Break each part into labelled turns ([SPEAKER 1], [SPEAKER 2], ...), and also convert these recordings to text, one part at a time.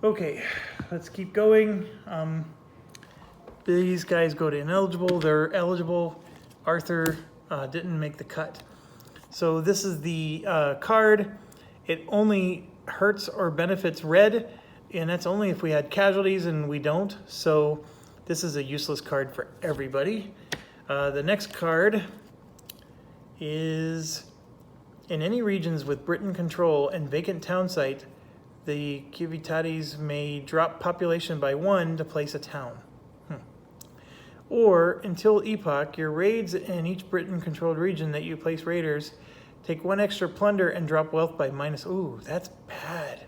[SPEAKER 1] Okay, let's keep going. These guys go to ineligible. They're eligible. Arthur didn't make the cut. So this is the card. It only hurts or benefits red, and that's only if we had casualties, and we don't. So this is a useless card for everybody. The next card is in any regions with Britain control and vacant town site, the Civitatis may drop population by 1 to place a town. Or, until epoch, your raids in each Britain-controlled region that you place raiders take 1 extra plunder and drop wealth by minus. Ooh, that's bad.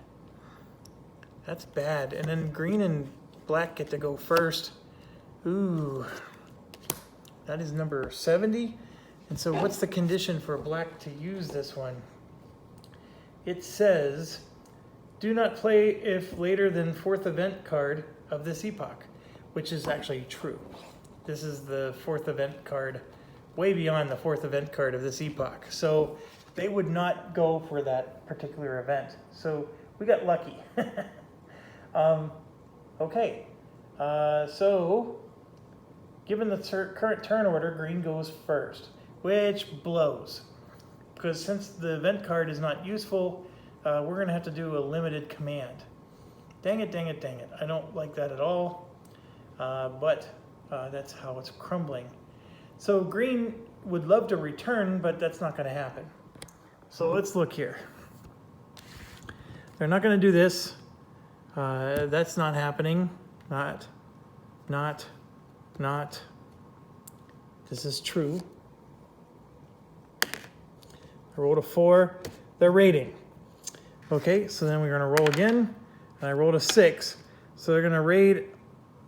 [SPEAKER 1] That's bad. And then green and black get to go first. Ooh, that is number 70. And so what's the condition for black to use this one? It says, do not play if later than 4th event card of this epoch, which is actually true. This is the 4th event card, way beyond the 4th event card of this epoch. So they would not go for that particular event. So we got lucky. Okay, so given the current turn order, green goes first, which blows. Because since the event card is not useful, we're going to have to do a limited command. Dang it, dang it, dang it. I don't like that at all, but that's how it's crumbling. So green would love to return, but that's not going to happen. So let's look here. They're not going to do this. That's not happening. Not. This is true. I rolled a 4. They're raiding. Okay, so then we're going to roll again. And I rolled a 6. So they're going to raid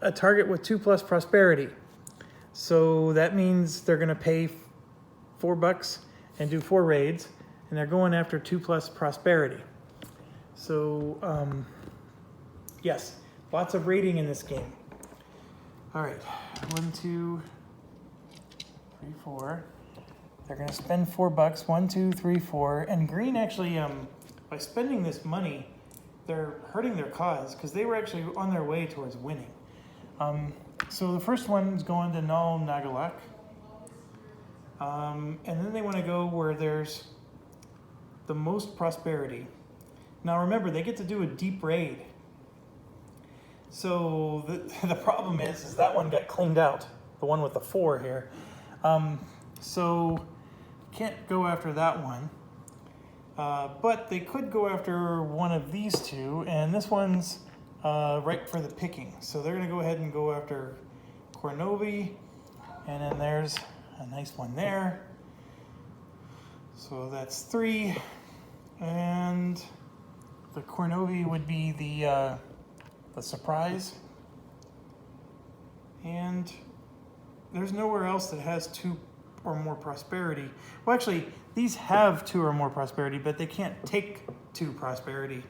[SPEAKER 1] a target with 2+ prosperity. So that means they're going to pay $4 and do 4 raids. And they're going after 2+ prosperity. So, yes, lots of raiding in this game. All right, 1, 2, 3, 4. They're going to spend $4. 1, 2, 3, 4. And green actually, by spending this money, they're hurting their cause because they were actually on their way towards winning. So the first one's going to Null Nagalak. And then they want to go where there's the most prosperity. Now remember, they get to do a deep raid. So the problem is that one got cleaned out, the one with the 4 here. So can't go after that one. But they could go after one of these two, and this one's ripe for the picking. So they're going to go ahead and go after Cornovi, and then there's a nice one there. So that's 3, and the Cornovi would be the surprise. And there's nowhere else that has 2 or more prosperity. Well, actually, these have 2 or more prosperity, but they can't take 2 prosperity.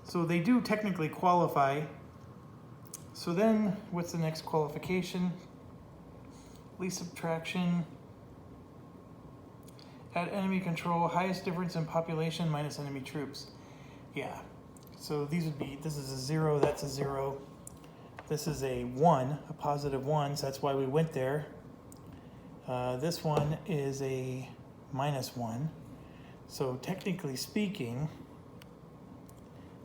[SPEAKER 1] So they do technically qualify. So then, what's the next qualification? Least subtraction. At enemy control, highest difference in population minus enemy troops. Yeah. So these would be, this is a 0, that's a 0. This is a 1, a positive 1, so that's why we went there. This one is a -1. So technically speaking,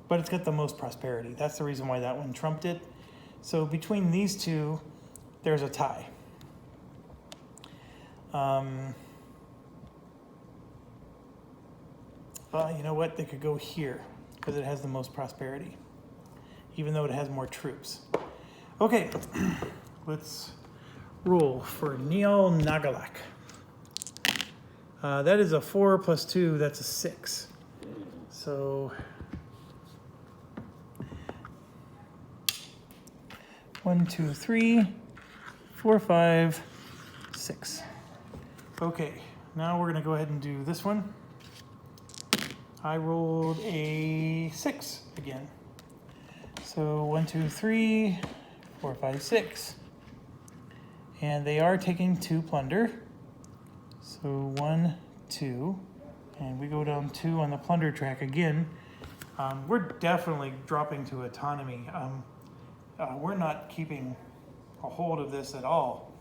[SPEAKER 1] but it's got the most prosperity. That's the reason why that one trumped it. So between these two, there's a tie. Well, you know what? They could go here because it has the most prosperity, even though it has more troops. Okay, let's roll for Neal Nagalak. That is a 4 + 2, that's a 6. So 1, 2, 3, 4, 5, 6. Okay, now we're gonna go ahead and do this one. I rolled a 6 again. So 1, 2, 3, 4, 5, 6. And they are taking 2 plunder. So 1, 2, and we go down 2 on the plunder track again. We're definitely dropping to autonomy. We're not keeping a hold of this at all.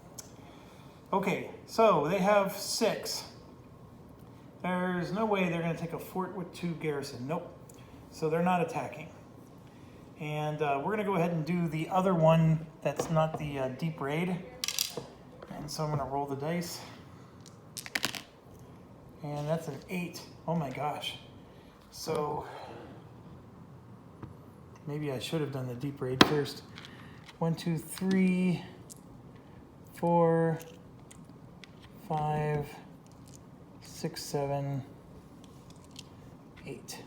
[SPEAKER 1] Okay, so they have 6. There's no way they're going to take a fort with 2 garrison. Nope. So they're not attacking. And we're going to go ahead and do the other one that's not the deep raid. And so I'm going to roll the dice. And that's an 8. Oh my gosh. So maybe I should have done the deep raid first. 1, 2, 3, 4, 5, 6, 7, 8.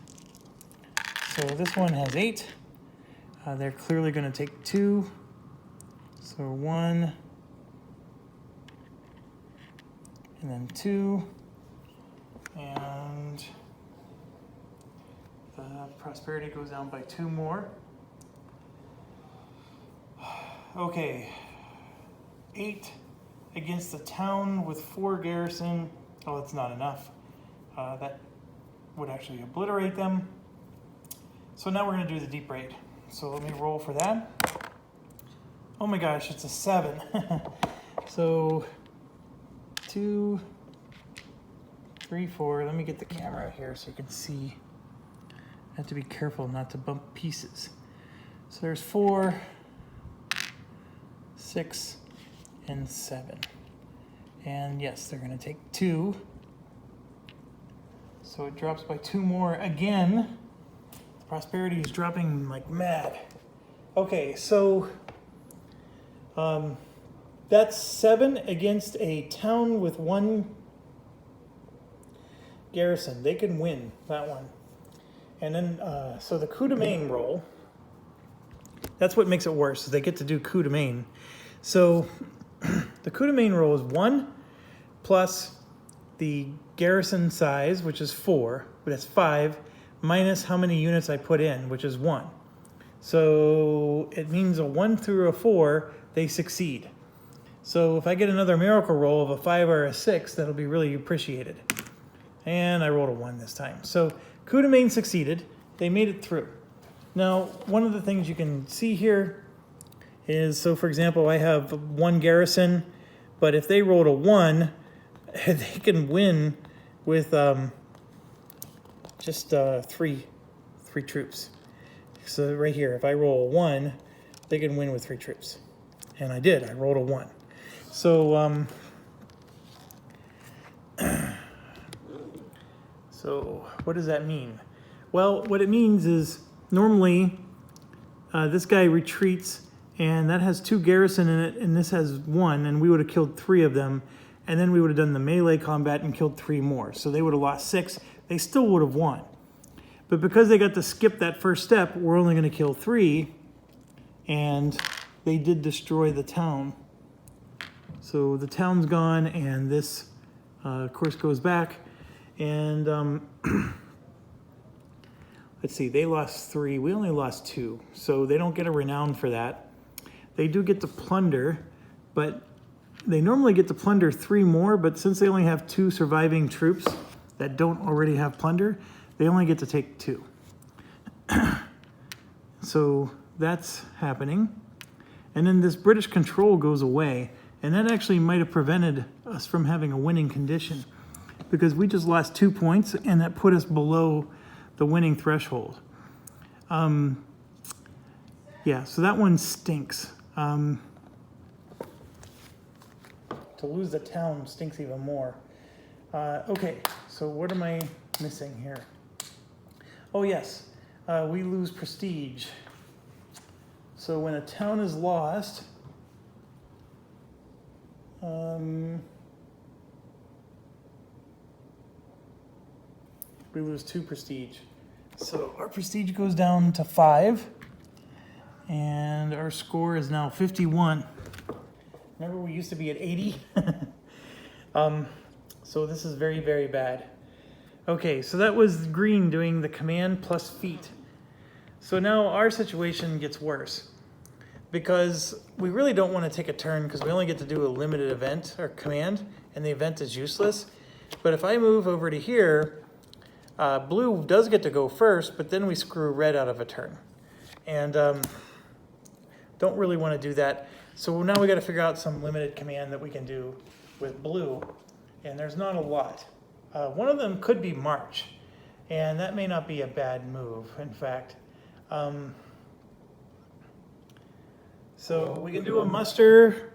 [SPEAKER 1] So this one has 8. They're clearly going to take 2. So 1, and then 2, and the prosperity goes down by 2 more. Okay, 8 against the town with 4 garrison. Oh, that's not enough. That would actually obliterate them. So now we're going to do the deep raid. So let me roll for that. Oh my gosh, it's a 7. So 2, 3, 4. Let me get the camera here so you can see. I have to be careful not to bump pieces. So there's 4, 6, and 7. And yes, they're going to take 2. So it drops by 2 more again. Prosperity is dropping like mad. Okay, so that's 7 against a town with 1 garrison. They can win that one. And then, so the coup de main roll, that's what makes it worse, is they get to do coup de main. So the coup de main roll is 1 plus the garrison size, which is 4, but that's 5, minus how many units I put in, which is 1. So it means a 1 through a 4, they succeed. So if I get another miracle roll of a 5 or a 6, that'll be really appreciated. And I rolled a 1 this time. So coup de main succeeded. They made it through. Now, one of the things you can see here is, so for example, I have 1 garrison, but if they rolled a 1, they can win with just 3 troops. So right here, if I roll a 1, they can win with 3 troops. And I did, I rolled a 1. So, so what does that mean? Well, what it means is normally this guy retreats and that has 2 garrison in it and this has 1, and we would have killed 3 of them, and then we would have done the melee combat and killed 3 more. So they would have lost 6. They still would have won. But because they got to skip that first step, we're only going to kill 3, and they did destroy the town. So the town's gone, and this, of course, goes back. And let's see, they lost 3. We only lost 2. So they don't get a renown for that. They do get to plunder, but they normally get to plunder 3 more, but since they only have 2 surviving troops that don't already have plunder, they only get to take 2. So that's happening. And then this British control goes away, and that actually might have prevented us from having a winning condition, because we just lost 2 points, and that put us below the winning threshold. Yeah, so that one stinks. To lose the town stinks even more. Okay, so what am I missing here? Oh yes, we lose prestige. So when a town is lost, we lose 2 prestige. So our prestige goes down to 5, and our score is now 51. Remember, we used to be at 80? So this is very, very bad. Okay, so that was green doing the command plus feat. So now our situation gets worse, because we really don't want to take a turn, because we only get to do a limited event or command, and the event is useless. But if I move over to here, Blue does get to go first, but then we screw red out of a turn. And don't really want to do that. So now we got to figure out some limited command that we can do with blue. And there's not a lot. One of them could be march. And that may not be a bad move, in fact. So we can do a muster,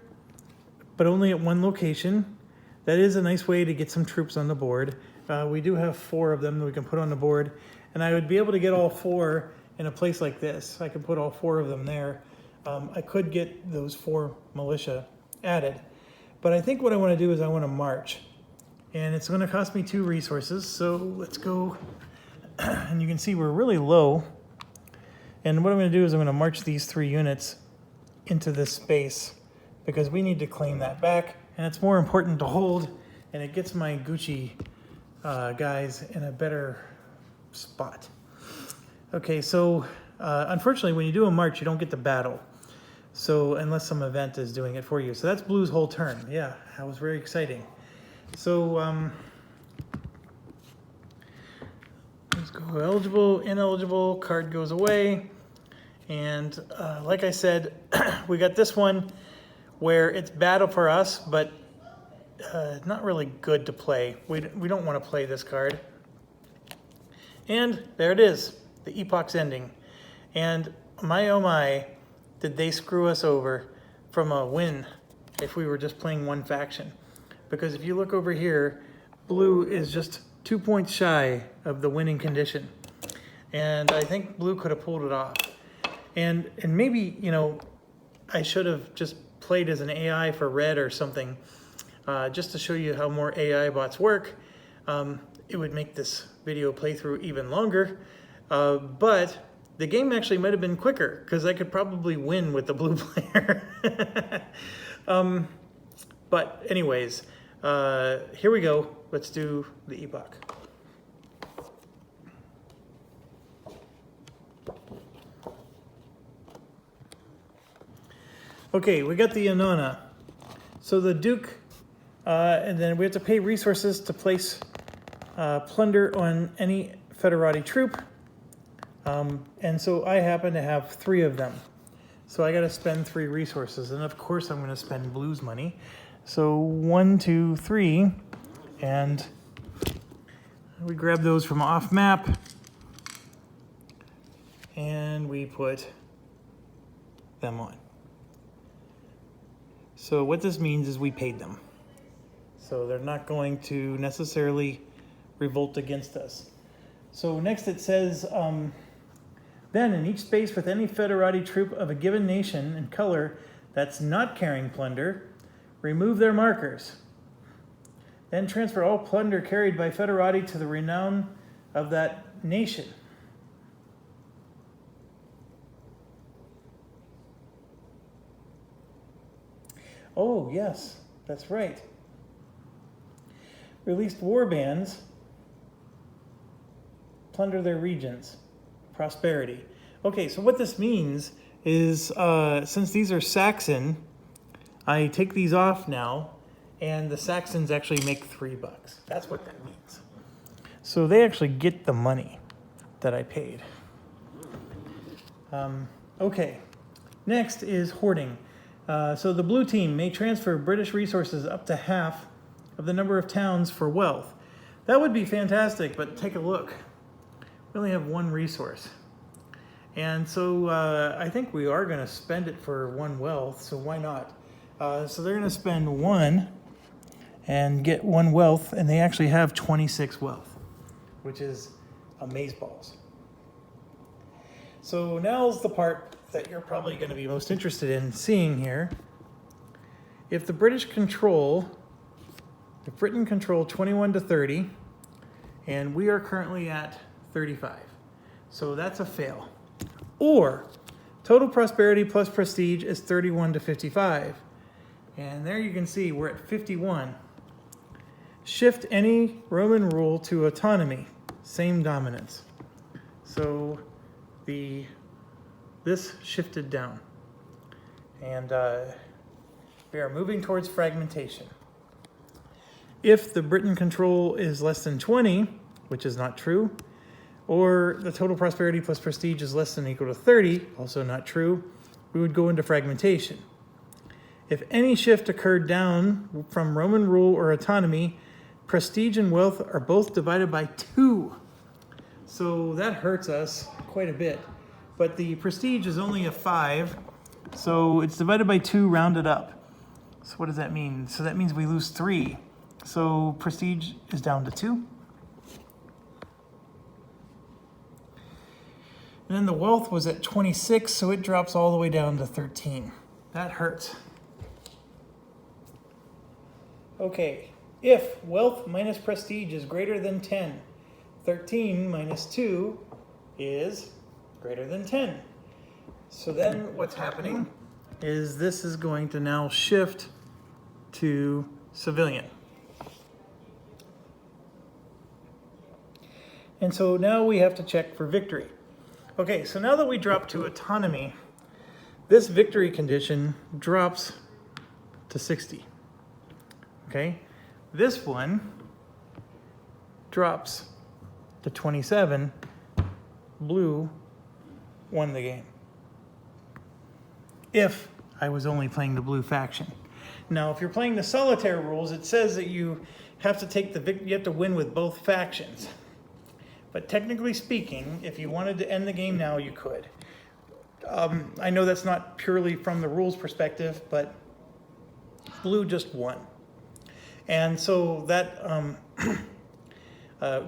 [SPEAKER 1] but only at one location. That is a nice way to get some troops on the board. We do have 4 of them that we can put on the board. And I would be able to get all 4 in a place like this. I could put all 4 of them there. I could get those 4 militia added. But I think what I want to do is I want to march. And it's going to cost me 2 resources. So let's go. And you can see we're really low. And what I'm going to do is I'm going to march these 3 units into this space because we need to claim that back. And it's more important to hold. And it gets my Gucci guys in a better spot. Okay, so unfortunately when you do a march, you don't get the battle. So unless some event is doing it for you. So that's Blue's whole turn. Yeah, that was very exciting. So let's go eligible, ineligible, card goes away. And like I said, we got this one where it's battle for us, but not really good to play. We don't want to play this card. And there it is, the epoch's ending. And my oh my, did they screw us over from a win if we were just playing one faction. Because if you look over here, blue is just 2 points shy of the winning condition. And I think blue could have pulled it off. And maybe, you know, I should have just played as an AI for red or something, just to show you how more AI bots work. It would make this video playthrough even longer, but the game actually might have been quicker because I could probably win with the blue player. But anyways, here we go. Let's do the epoch. Okay, we got the Anona. So the Duke, and then we have to pay resources to place plunder on any Federati troop. And so I happen to have 3 of them. So I got to spend 3 resources. And of course I'm going to spend blue's money. So 1, 2, 3. And we grab those from off map. And we put them on. So what this means is we paid them. So they're not going to necessarily revolt against us. So next it says, then in each space with any Federati troop of a given nation and color that's not carrying plunder, remove their markers. Then transfer all plunder carried by Federati to the renown of that nation. Oh, yes, that's right. Released war bands plunder their regions. Prosperity. Okay, so what this means is since these are Saxon, I take these off now, and the Saxons actually make $3. That's what that means. So they actually get the money that I paid. Okay, next is hoarding. So the blue team may transfer British resources up to half of the number of towns for wealth. That would be fantastic, but take a look. We only have 1 resource. And so I think we are going to spend it for 1 wealth, so why not? So they're going to spend 1 and get 1 wealth, and they actually have 26 wealth, which is amazeballs. So now's the part that you're probably going to be most interested in seeing here. If Britain control 21 to 30, and we are currently at 35. So that's a fail. Or total prosperity plus prestige is 31 to 55. And there you can see we're at 51. Shift any Roman rule to autonomy, same dominance. So this shifted down. And we are moving towards fragmentation. If the Britain control is less than 20, which is not true. Or the total prosperity plus prestige is less than or equal to 30, also not true. We would go into fragmentation. If any shift occurred down from Roman rule or autonomy, prestige and wealth are both divided by 2. So that hurts us quite a bit. But the prestige is only a 5, so it's divided by 2 rounded up. So what does that mean? So that means we lose 3. So prestige is down to 2. And then the wealth was at 26, so it drops all the way down to 13. That hurts. Okay, if wealth minus prestige is greater than 10, 13 minus 2 is greater than 10. So then what's happening is this is going to now shift to civilian. And so now we have to check for victory. Okay, so now that we drop to autonomy, this victory condition drops to 60. Okay, this one drops to 27. Blue won the game. If I was only playing the blue faction. Now, if you're playing the solitaire rules, it says that you have to take you have to win with both factions. But technically speaking, if you wanted to end the game now, you could. I know that's not purely from the rules perspective, but blue just won. And so that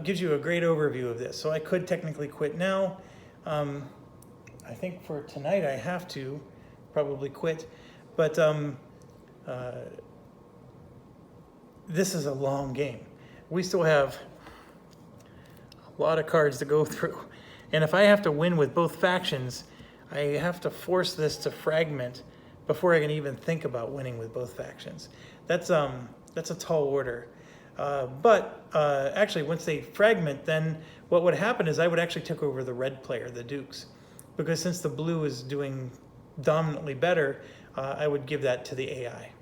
[SPEAKER 1] gives you a great overview of this. So I could technically quit now. I think for tonight I have to probably quit. But this is a long game. We still have a lot of cards to go through. And if I have to win with both factions, I have to force this to fragment before I can even think about winning with both factions. That's a tall order. But actually, once they fragment, then what would happen is I would actually take over the red player, the Dukes. Because since the blue is doing dominantly better, I would give that to the AI.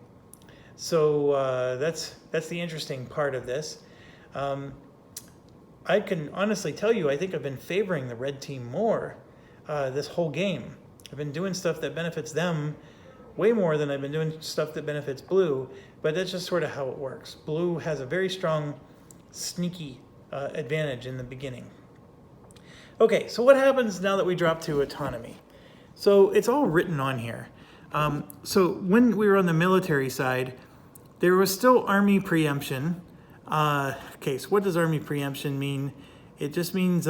[SPEAKER 1] So that's the interesting part of this. I can honestly tell you, I think I've been favoring the red team more this whole game. I've been doing stuff that benefits them way more than I've been doing stuff that benefits blue, but that's just sort of how it works. Blue has a very strong, sneaky advantage in the beginning. Okay, so what happens now that we drop to autonomy? So it's all written on here. So when we were on the military side, there was still army preemption. Okay, so what does army preemption mean? It just means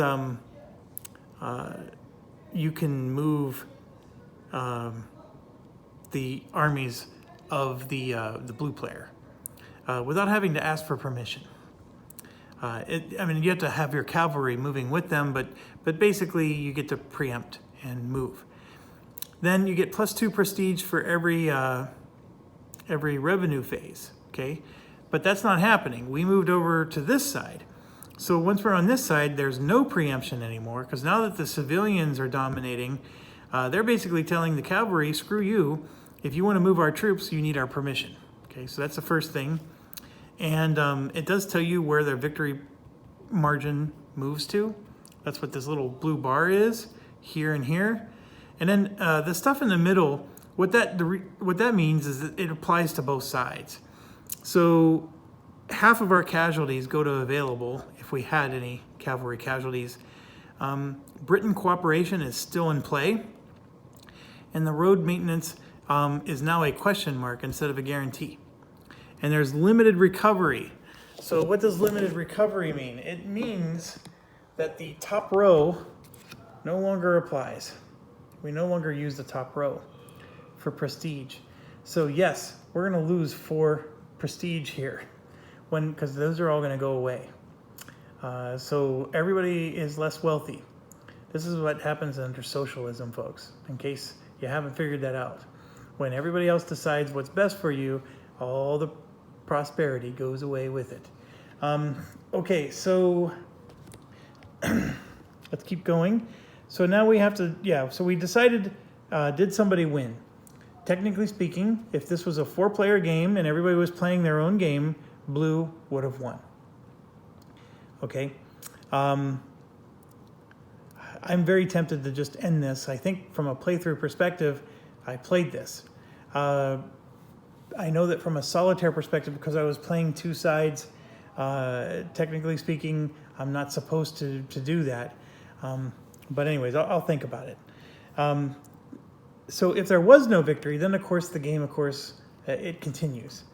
[SPEAKER 1] you can move the armies of the blue player without having to ask for permission. I mean, you have to have your cavalry moving with them, but basically you get to preempt and move. Then you get +2 prestige for every revenue phase, okay? But that's not happening. We moved over to this side. So once we're on this side, there's no preemption anymore, because now that the civilians are dominating, they're basically telling the cavalry, screw you, if you want to move our troops, you need our permission. Okay, so that's the first thing. And it does tell you where their victory margin moves to. That's what this little blue bar is, here and here. And then the stuff in the middle, what that means is that it applies to both sides. So half of our casualties go to available, if we had any cavalry casualties. Britain cooperation is still in play. And the road maintenance is now a question mark instead of a guarantee. And there's limited recovery. So what does limited recovery mean? It means that the top row no longer applies. We no longer use the top row for prestige. So yes, we're going to lose 4 prestige here, because those are all going to go away. So everybody is less wealthy. This is what happens under socialism, folks, in case you haven't figured that out. When everybody else decides what's best for you, all the prosperity goes away with it. Okay, so let's keep going. So now we have to, so we decided, did somebody win? Technically speaking, if this was a 4-player game and everybody was playing their own game, blue would have won. Okay, I'm very tempted to just end this. I think from a playthrough perspective, I played this. I know that from a solitaire perspective, because I was playing two sides, technically speaking, I'm not supposed to do that. But anyways, I'll think about it. So if there was no victory, then of course the game, it continues.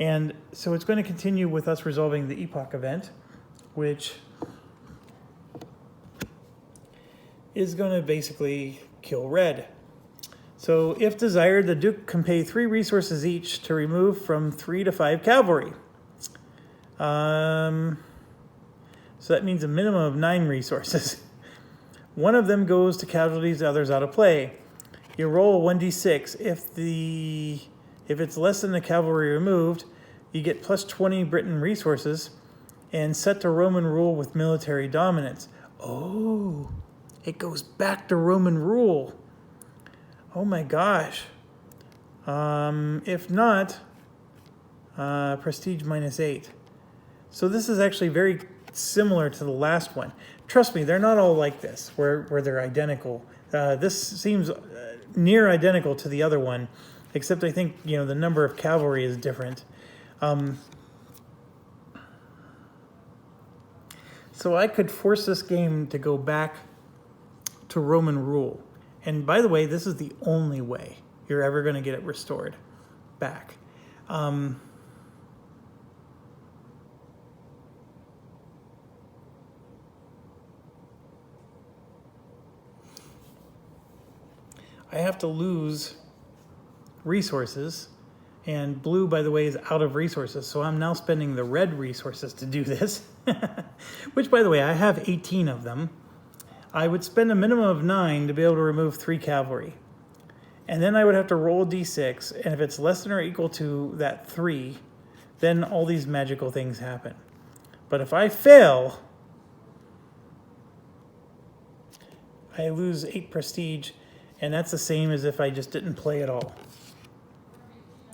[SPEAKER 1] And so it's going to continue with us resolving the epoch event, which is going to basically kill red. So if desired, the Duke can pay 3 resources each to remove from 3 to 5 cavalry. So that means a minimum of 9 resources. One of them goes to casualties, the other's out of play. You roll a 1d6. If it's less than the cavalry removed, you get plus 20 Britain resources and set to Roman rule with military dominance. Oh, it goes back to Roman rule. Oh my gosh. If not, prestige -8. So this is actually very similar to the last one. Trust me, they're not all like this, where they're identical. This seems near identical to the other one, except I think, the number of cavalry is different. So I could force this game to go back to Roman rule. And by the way, this is the only way you're ever going to get it restored back. I have to lose resources, and blue, by the way, is out of resources, so I'm now spending the red resources to do this, which, by the way, I have 18 of them. I would spend a minimum of 9 to be able to remove 3 cavalry, and then I would have to roll a d6, and if it's less than or equal to that 3, then all these magical things happen. But if I fail, I lose 8 prestige, and that's the same as if I just didn't play at all.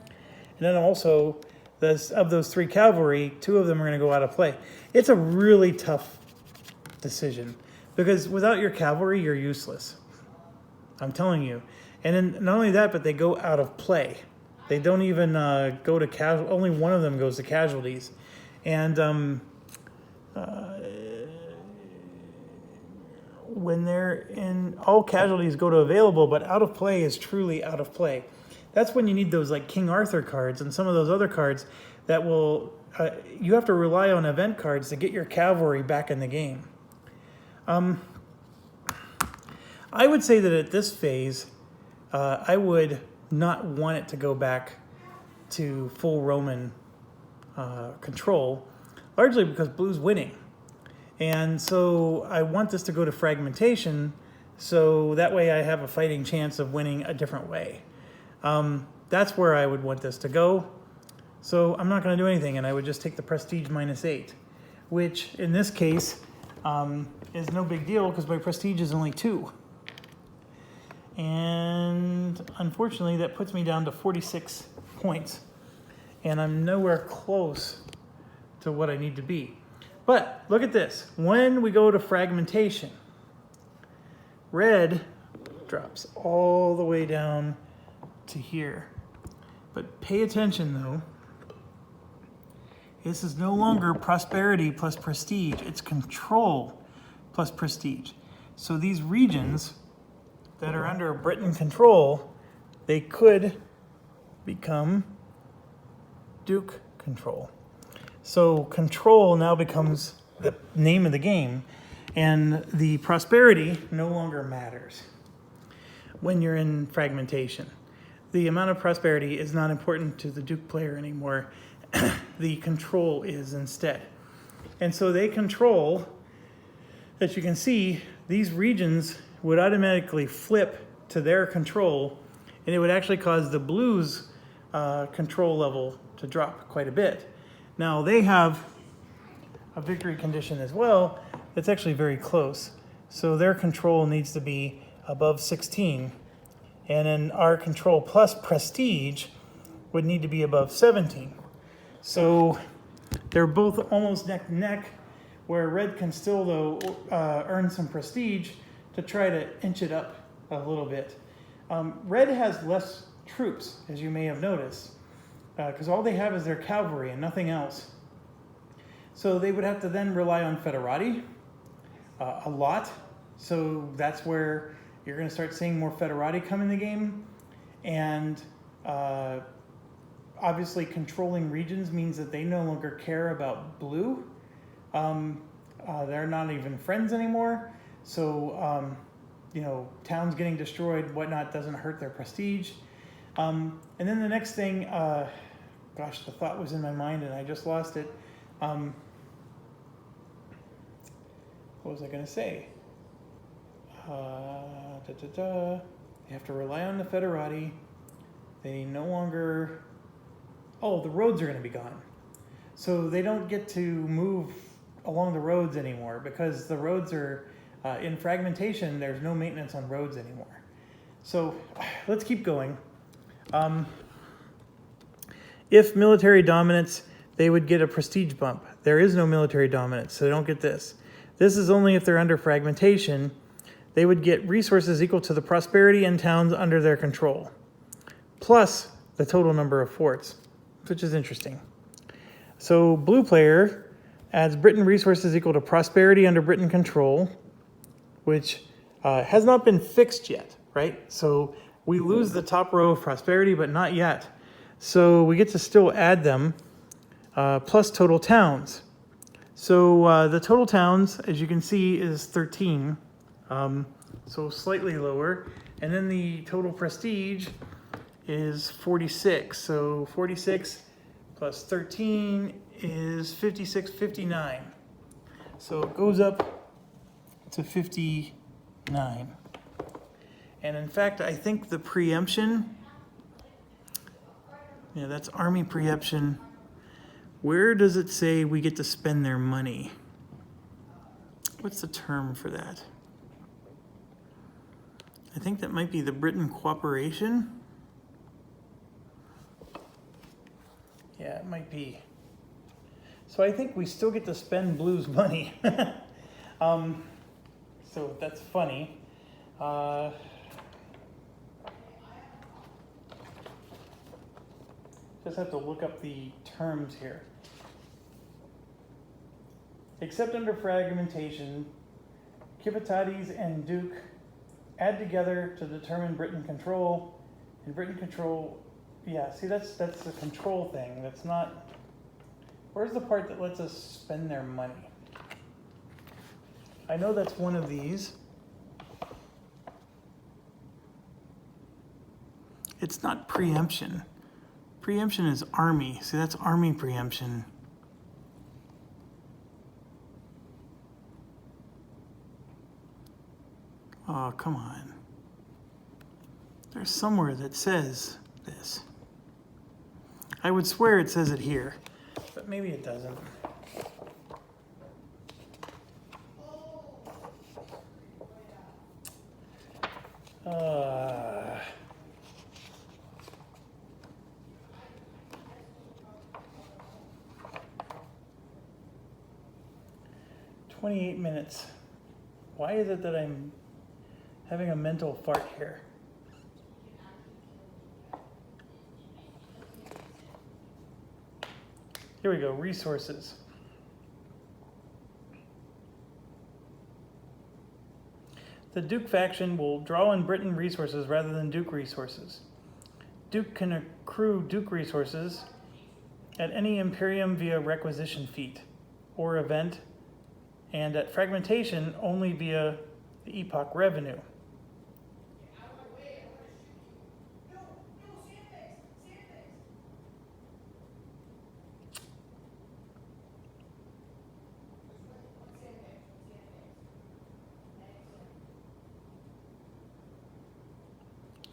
[SPEAKER 1] And then also, of those 3 cavalry, 2 of them are going to go out of play. It's a really tough decision, because without your cavalry, you're useless. I'm telling you. And then not only that, but they go out of play. They don't even go to casualties. Only one of them goes to casualties. And when they're in, all casualties go to available, but out of play is truly out of play. That's when you need those like King Arthur cards and some of those other cards that will, you have to rely on event cards to get your cavalry back in the game. I would say that at this phase, I would not want it to go back to full Roman control, largely because blue's winning. And so I want this to go to fragmentation, so that way I have a fighting chance of winning a different way. That's where I would want this to go. So I'm not going to do anything, and I would just take the prestige -8, which in this case is no big deal because my prestige is only 2. And unfortunately, that puts me down to 46 points, and I'm nowhere close to what I need to be. But look at this. When we go to fragmentation, red drops all the way down to here. But pay attention though. This is no longer prosperity plus prestige. It's control plus prestige. So these regions that are under Britain control, they could become Duke control. So control now becomes the name of the game, and the prosperity no longer matters when you're in fragmentation. The amount of prosperity is not important to the Duke player anymore. The control is instead. And so they control, as you can see, these regions would automatically flip to their control, and it would actually cause the blues control level to drop quite a bit. Now they have a victory condition as well that's actually very close. So their control needs to be above 16. And then our control plus prestige would need to be above 17. So they're both almost neck to neck, where red can still, though, earn some prestige to try to inch it up a little bit. Red has less troops, as you may have noticed, because all they have is their cavalry and nothing else. So they would have to then rely on Federati a lot. So that's where you're going to start seeing more Federati come in the game. And obviously controlling regions means that they no longer care about blue. They're not even friends anymore. So, towns getting destroyed, whatnot, doesn't hurt their prestige. And then the next thing, gosh, the thought was in my mind and I just lost it. What was I going to say? They have to rely on the Federati. They no longer... Oh, the roads are going to be gone. So they don't get to move along the roads anymore because the roads are... in fragmentation, there's no maintenance on roads anymore. So let's keep going. If military dominance, they would get a prestige bump. There is no military dominance, so they don't get this. This is only if they're under fragmentation. They would get resources equal to the prosperity in towns under their control, plus the total number of forts, which is interesting. So blue player adds Britain resources equal to prosperity under Britain control, which has not been fixed yet, right? So we lose the top row of prosperity, but not yet. So we get to still add them, plus total towns. So the total towns, as you can see, is 13, so slightly lower. And then the total prestige is 46. So 46 plus 13 is 56, 59. So it goes up to 59. And in fact, I think the preemption, yeah, that's army preemption. Where does it say we get to spend their money? What's the term for that? I think that might be the Britain cooperation. Yeah, it might be. So I think we still get to spend blue's money. So that's funny. Just have to look up the terms here. Except under fragmentation, Civitatis and Duke add together to determine Britain control. And Britain control, yeah, see that's the control thing. That's not, where's the part that lets us spend their money? I know that's one of these. It's not preemption. Preemption is army. See, that's army preemption. Oh, come on. There's somewhere that says this. I would swear it says it here, but maybe it doesn't. 28 minutes. Why is it that I'm having a mental fart here? Here we go, resources. The Duke faction will draw in Britain resources rather than Duke resources. Duke can accrue Duke resources at any Imperium via requisition feat or event, and at fragmentation only via the epoch revenue.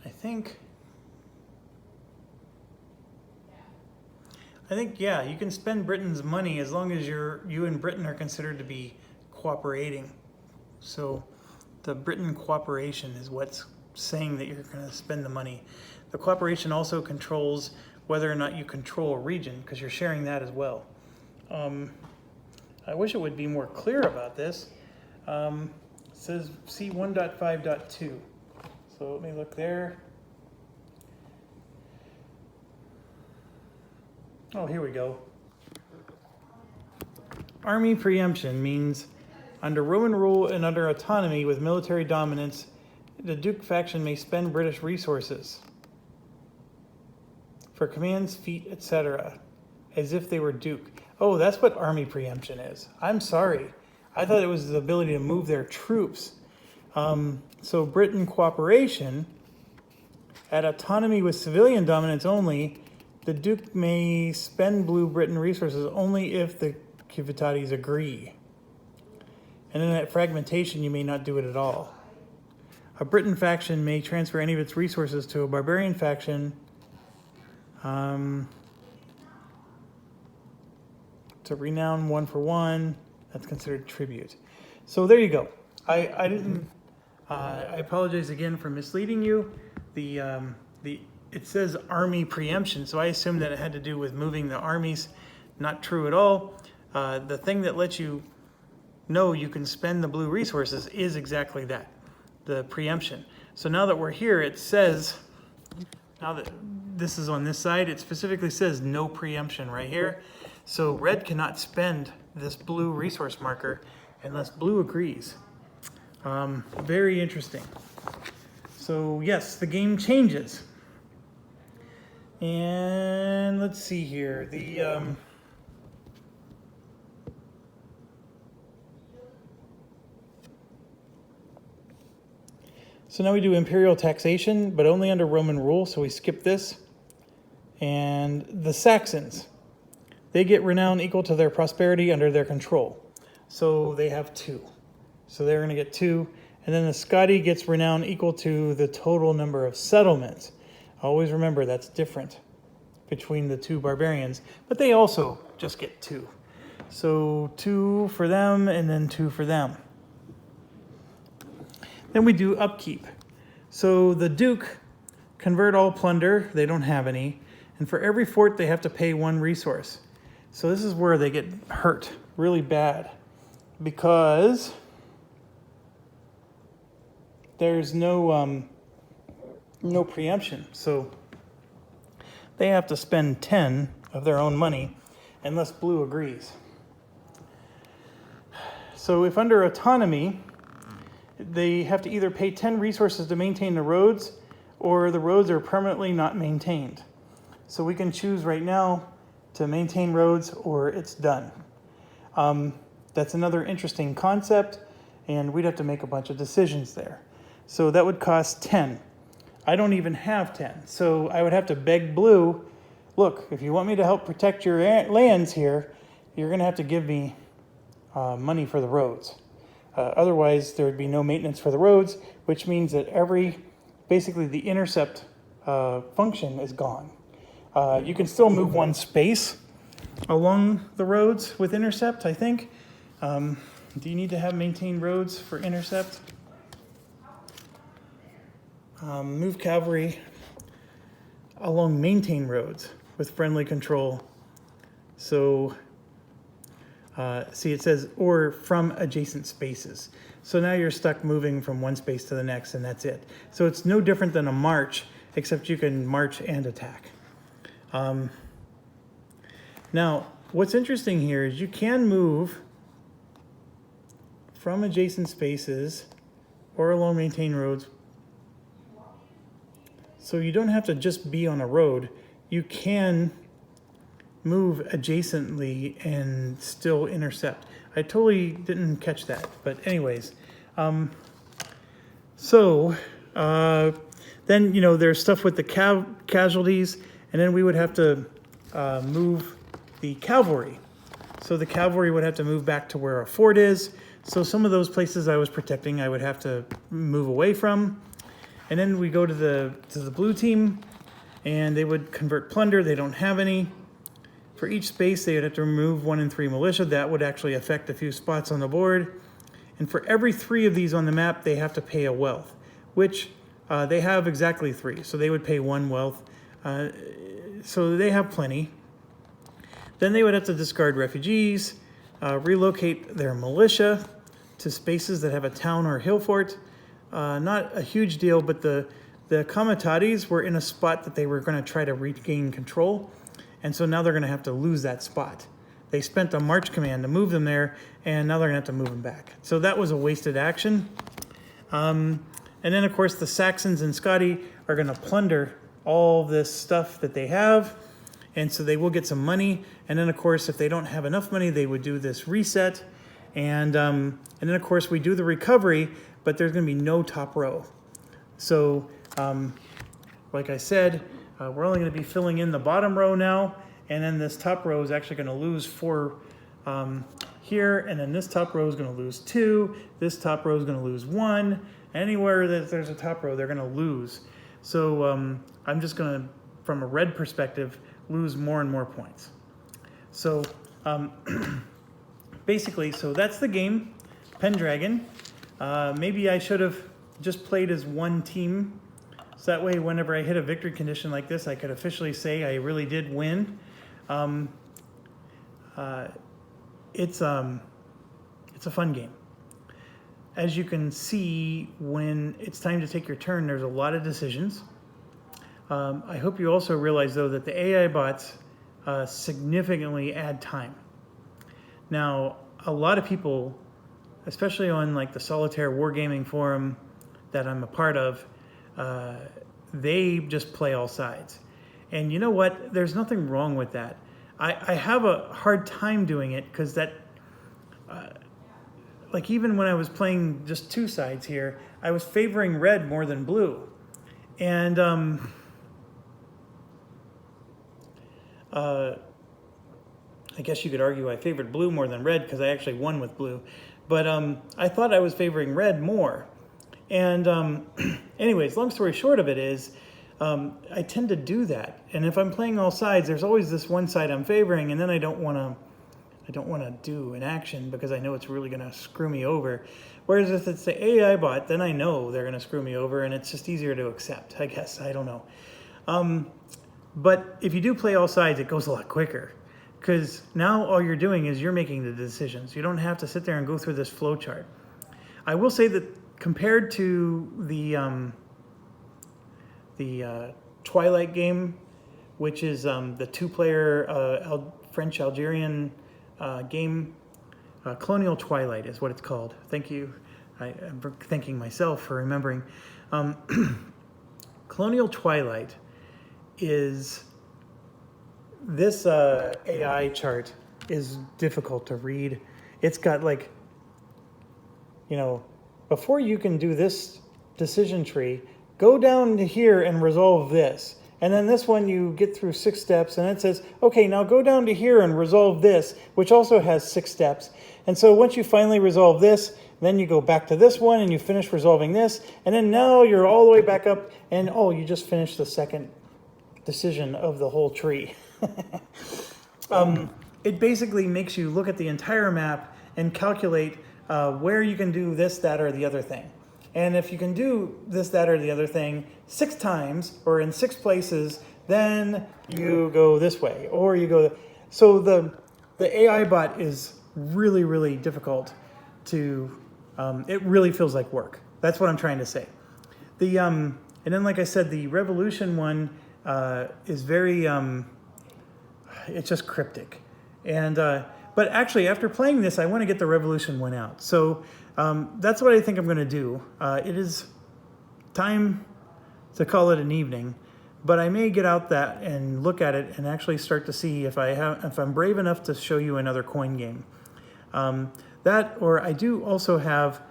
[SPEAKER 1] I think, yeah, you can spend Britain's money as long as you and Britain are considered to be cooperating. So the Britain cooperation is what's saying that you're going to spend the money. The cooperation also controls whether or not you control a region, because you're sharing that as well. I wish it would be more clear about this. It says C1.5.2. So let me look there. Oh, here we go. Army preemption means under Roman rule and under autonomy with military dominance, the Duke faction may spend British resources for commands, feet, etc., as if they were Duke. Oh, that's what army preemption is. I'm sorry. I thought it was the ability to move their troops. So Britain cooperation, at autonomy with civilian dominance only, the Duke may spend Blue Britain resources only if the Civitatis agree. And then at fragmentation, you may not do it at all. A Britain faction may transfer any of its resources to a barbarian faction to renown 1 for 1. That's considered tribute. So there you go. I didn't. I apologize again for misleading you. It says army preemption, so I assumed that it had to do with moving the armies. Not true at all. The thing that lets you know you can spend the blue resources is exactly that, the preemption. So now that we're here, it says, now that this is on this side, it specifically says no preemption right here. So red cannot spend this blue resource marker unless blue agrees. Very interesting. So yes, the game changes. And let's see here. So now we do imperial taxation, but only under Roman rule, so we skip this. And the Saxons, they get renown equal to their prosperity under their control. So they have 2. So they're going to get 2. And then the Scoti gets renown equal to the total number of settlements. Always remember that's different between the 2 barbarians, but they also just get 2. So 2 for them and then 2 for them. Then we do upkeep. So the Duke convert all plunder, they don't have any, and for every fort they have to pay 1 resource. So this is where they get hurt really bad because there's no preemption. So they have to spend 10 of their own money unless blue agrees. So if under autonomy, they have to either pay 10 resources to maintain the roads or the roads are permanently not maintained. So we can choose right now to maintain roads or it's done. That's another interesting concept and we'd have to make a bunch of decisions there. So that would cost 10. I don't even have 10. So I would have to beg blue, look, if you want me to help protect your lands here, you're going to have to give me money for the roads. Otherwise, there would be no maintenance for the roads, which means that basically the intercept function is gone. You can still move 1 space along the roads with intercept, I think. Do you need to have maintained roads for intercept? Move cavalry along maintained roads with friendly control. So see, it says, or from adjacent spaces. So now you're stuck moving from 1 space to the next and that's it. So it's no different than a march, except you can march and attack. Now, what's interesting here is you can move from adjacent spaces or along maintained roads. So you don't have to just be on a road. You can move adjacently and still intercept. I totally didn't catch that, but anyways. Then, there's stuff with the casualties, and then we would have to move the cavalry. So the cavalry would have to move back to where a fort is. So some of those places I was protecting, I would have to move away from. And then we go to the blue team, and they would convert plunder. They don't have any. For each space, they would have to remove 1 in 3 militia. That would actually affect a few spots on the board. And for every 3 of these on the map, they have to pay a wealth, which they have exactly 3. So they would pay 1 wealth. So they have plenty. Then they would have to discard refugees. relocate their militia to spaces that have a town or hill fort. Not a huge deal, but the Comitatis were in a spot that they were going to try to regain control, and so now they're going to have to lose that spot. They spent a march command to move them there, and now they're going to have to move them back. So that was a wasted action. And then, of course, the Saxons and Scotti are going to plunder all this stuff that they have, and so they will get some money. And then, of course, if they don't have enough money, they would do this reset. And then, of course, we do the recovery, but there's going to be no top row. So, like I said, we're only going to be filling in the bottom row now, and then this top row is actually going to lose 4 here, and then this top row is going to lose 2. This top row is going to lose 1. Anywhere that there's a top row, they're going to lose. So I'm just going to, from a red perspective, lose more and more points. So basically, so that's the game, Pendragon. Maybe I should have just played as one team, so that way whenever I hit a victory condition like this, I could officially say I really did win. It's a fun game. As you can see, when it's time to take your turn, there's a lot of decisions. I hope you also realize, though, that the AI bots significantly add time. Now, a lot of people, especially on like the Solitaire Wargaming forum that I'm a part of, they just play all sides. And you know what? There's nothing wrong with that. I have a hard time doing it because that, like even when I was playing just 2 sides here, I was favoring red more than blue. And I guess you could argue I favored blue more than red because I actually won with blue. But I thought I was favoring red more. And anyways, long story short of it is, I tend to do that. And if I'm playing all sides, there's always this one side I'm favoring, and then I don't want to do an action because I know it's really going to screw me over. Whereas if it's the AI bot, then I know they're going to screw me over, and it's just easier to accept, I guess. I don't know. But if you do play all sides, it goes a lot quicker. Because now all you're doing is you're making the decisions. You don't have to sit there and go through this flow chart. I will say that compared to the Twilight game, which is the 2-player French-Algerian game, Colonial Twilight is what it's called. Thank you. I'm thanking myself for remembering. Colonial Twilight is... This AI chart is difficult to read. It's got like, you know, before you can do this decision tree, go down to here and resolve this. And then this one you get through 6 steps and it says, okay, now go down to here and resolve this, which also has 6 steps. And so once you finally resolve this, then you go back to this one and you finish resolving this. And then now you're all the way back up and oh, you just finished the second decision of the whole tree. It basically makes you look at the entire map and calculate where you can do this, that, or the other thing. And if you can do this, that, or the other thing 6 times or in 6 places, then you go this way or you go. So the AI bot is really, really difficult to. It really feels like work. That's what I'm trying to say. And then, like I said, the Revolution one is very. It's just cryptic. And but actually, after playing this, I want to get the Revolution one out. So that's what I think I'm going to do. It is time to call it an evening, but I may get out that and look at it and actually start to see if I'm brave enough to show you another coin game. That, or I do also have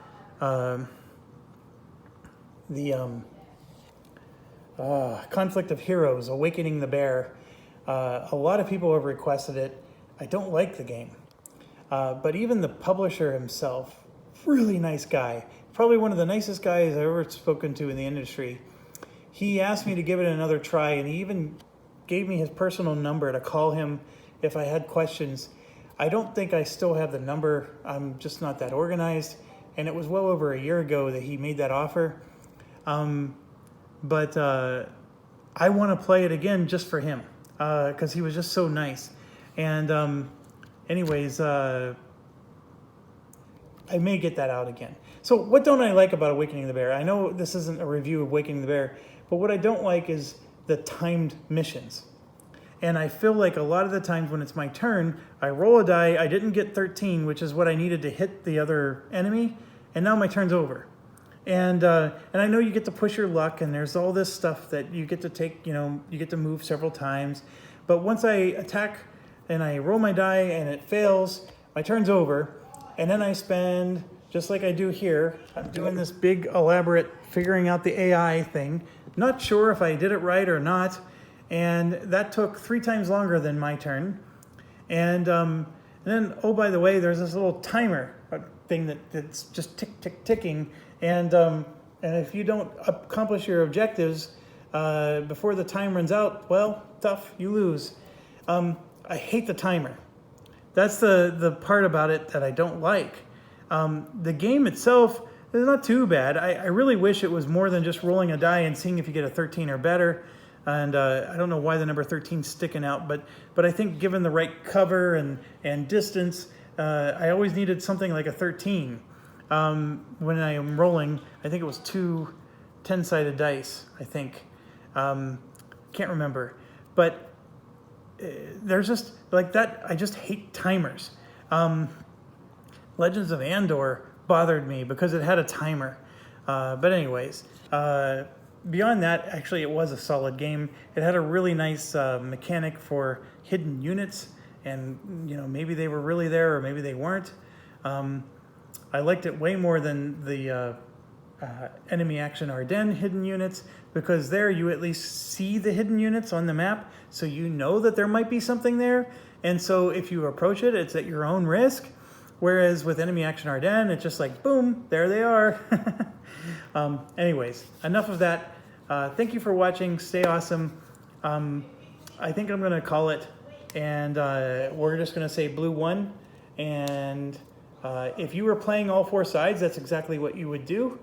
[SPEAKER 1] the Conflict of Heroes, Awakening the Bear. A lot of people have requested it. I don't like the game. But even the publisher himself, really nice guy, probably one of the nicest guys I've ever spoken to in the industry. He asked me to give it another try, and he even gave me his personal number to call him if I had questions. I don't think I still have the number. I'm just not that organized. And it was well over a year ago that he made that offer. But I want to play it again just for him. Because he was just so nice. And anyways, I may get that out again. So what don't I like about Awakening the Bear? I know this isn't a review of Awakening the Bear, but what I don't like is the timed missions. And I feel like a lot of the times when it's my turn, I roll a die, I didn't get 13, which is what I needed to hit the other enemy, and now my turn's over. And I know you get to push your luck, and there's all this stuff that you get to take, you get to move several times. But once I attack and I roll my die and it fails, my turn's over, and then I spend, just like I do here, I'm doing this big elaborate figuring out the AI thing, not sure if I did it right or not, and that took 3 times longer than my turn. And then, oh, by the way, there's this little timer thing that's just ticking. And if you don't accomplish your objectives before the time runs out, well, tough, you lose. I hate the timer. That's the part about it that I don't like. The game itself is not too bad. I really wish it was more than just rolling a die and seeing if you get a 13 or better. And I don't know why the number 13 is sticking out, but I think given the right cover and distance, I always needed something like a 13. When I am rolling, I think it was 2 10-sided dice, I think. Can't remember. But there's just, like that, I just hate timers. Legends of Andor bothered me because it had a timer. But anyways, beyond that, actually it was a solid game. It had a really nice mechanic for hidden units, and maybe they were really there or maybe they weren't. I liked it way more than the enemy action Ardennes hidden units, because there you at least see the hidden units on the map, so you know that there might be something there, and so if you approach it, it's at your own risk. Whereas with enemy action Ardennes, it's just like, boom, there they are. Anyways, enough of that. Thank you for watching. Stay awesome. I think I'm going to call it, and we're just going to say blue won. And if you were playing all 4 sides, that's exactly what you would do.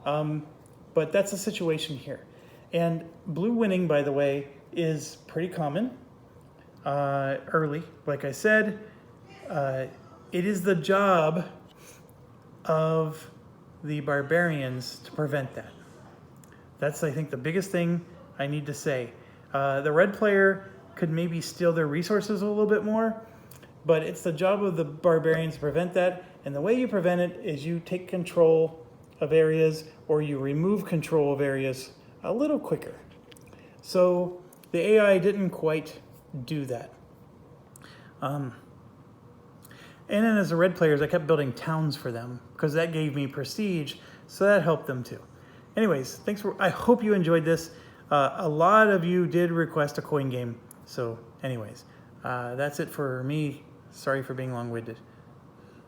[SPEAKER 1] But that's the situation here. And blue winning, by the way, is pretty common early. Like I said, it is the job of the barbarians to prevent that. That's, I think, the biggest thing I need to say. The red player could maybe steal their resources a little bit more, but it's the job of the barbarians to prevent that. And the way you prevent it is you take control of areas, or you remove control of areas a little quicker. So the AI didn't quite do that. And then as the red players, I kept building towns for them because that gave me prestige, so that helped them too. Anyways, I hope you enjoyed this. A lot of you did request a coin game. So anyways, that's it for me. Sorry for being long-winded.